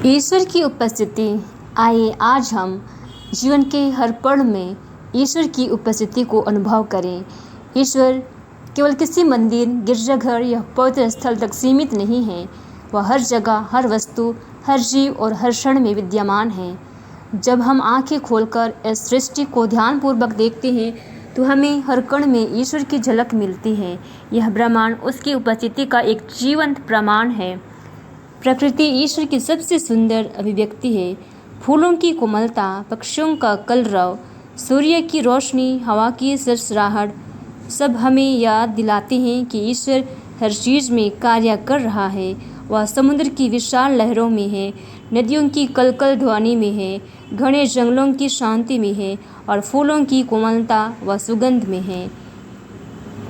ईश्वर की उपस्थिति। आइए आज हम जीवन के हर पल में ईश्वर की उपस्थिति को अनुभव करें। ईश्वर केवल किसी मंदिर, गिरजाघर या पवित्र स्थल तक सीमित नहीं है। वह हर जगह, हर वस्तु, हर जीव और हर क्षण में विद्यमान है। जब हम आंखें खोलकर इस सृष्टि को ध्यानपूर्वक देखते हैं तो हमें हर कण में ईश्वर की झलक मिलती है। यह ब्रह्मांड उसकी उपस्थिति का एक जीवंत प्रमाण है। प्रकृति ईश्वर की सबसे सुंदर अभिव्यक्ति है। फूलों की कोमलता, पक्षियों का कलरव, सूर्य की रोशनी, हवा की सरसराहट सब हमें याद दिलाते हैं कि ईश्वर हर चीज़ में कार्य कर रहा है। वह समुद्र की विशाल लहरों में है, नदियों की कलकल ध्वनि में है, घने जंगलों की शांति में है और फूलों की कोमलता व सुगंध में है।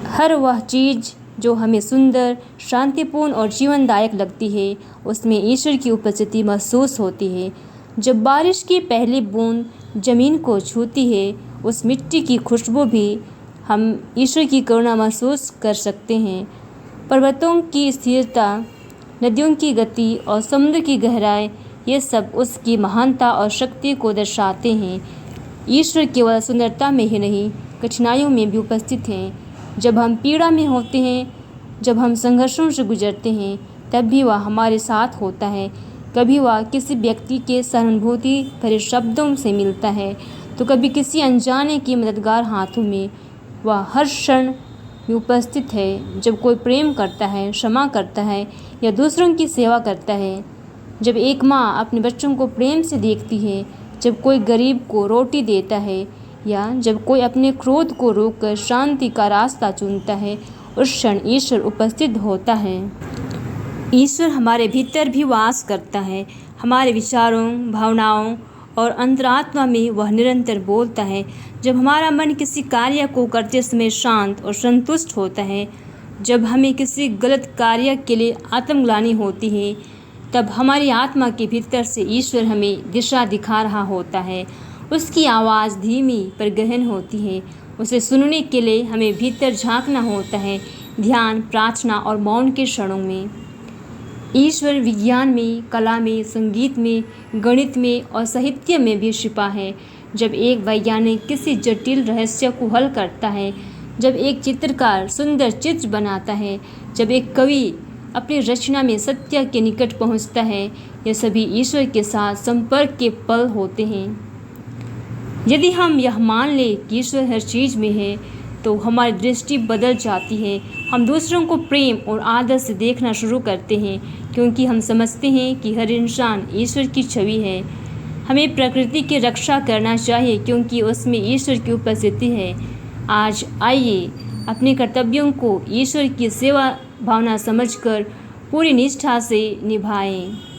हर वह चीज़ जो हमें सुंदर, शांतिपूर्ण और जीवनदायक लगती है, उसमें ईश्वर की उपस्थिति महसूस होती है। जब बारिश की पहली बूंद ज़मीन को छूती है, उस मिट्टी की खुशबू भी हम ईश्वर की करुणा महसूस कर सकते हैं। पर्वतों की स्थिरता, नदियों की गति और समुद्र की गहराई, ये सब उसकी महानता और शक्ति को दर्शाते हैं। ईश्वर केवल सुंदरता में ही नहीं, कठिनाइयों में भी उपस्थित हैं। जब हम पीड़ा में होते हैं, जब हम संघर्षों से गुजरते हैं, तब भी वह हमारे साथ होता है। कभी वह किसी व्यक्ति के सहानुभूति भरे शब्दों से मिलता है, तो कभी किसी अनजाने के मददगार हाथों में। वह हर क्षण में उपस्थित है। जब कोई प्रेम करता है, क्षमा करता है या दूसरों की सेवा करता है, जब एक माँ अपने बच्चों को प्रेम से देखती है, जब कोई गरीब को रोटी देता है या जब कोई अपने क्रोध को रोककर शांति का रास्ता चुनता है, उस क्षण ईश्वर उपस्थित होता है। ईश्वर हमारे भीतर भी वास करता है। हमारे विचारों, भावनाओं और अंतरात्मा में वह निरंतर बोलता है। जब हमारा मन किसी कार्य को करते समय शांत और संतुष्ट होता है, जब हमें किसी गलत कार्य के लिए आत्मग्लानि होती है, तब हमारी आत्मा के भीतर से ईश्वर हमें दिशा दिखा रहा होता है। उसकी आवाज़ धीमी पर गहन होती है। उसे सुनने के लिए हमें भीतर झांकना होता है, ध्यान, प्रार्थना और मौन के क्षणों में। ईश्वर विज्ञान में, कला में, संगीत में, गणित में और साहित्य में भी छिपा है। जब एक वैज्ञानिक किसी जटिल रहस्य को हल करता है, जब एक चित्रकार सुंदर चित्र बनाता है, जब एक कवि अपनी रचना में सत्य के निकट पहुंचता है, ये सभी ईश्वर के साथ संपर्क के पल होते हैं। यदि हम यह मान लें कि ईश्वर हर चीज़ में है, तो हमारी दृष्टि बदल जाती है। हम दूसरों को प्रेम और आदर से देखना शुरू करते हैं, क्योंकि हम समझते हैं कि हर इंसान ईश्वर की छवि है। हमें प्रकृति की रक्षा करना चाहिए, क्योंकि उसमें ईश्वर की उपस्थिति है। आज आइए अपने कर्तव्यों को ईश्वर की सेवा भावना समझकर पूरी निष्ठा से निभाएं।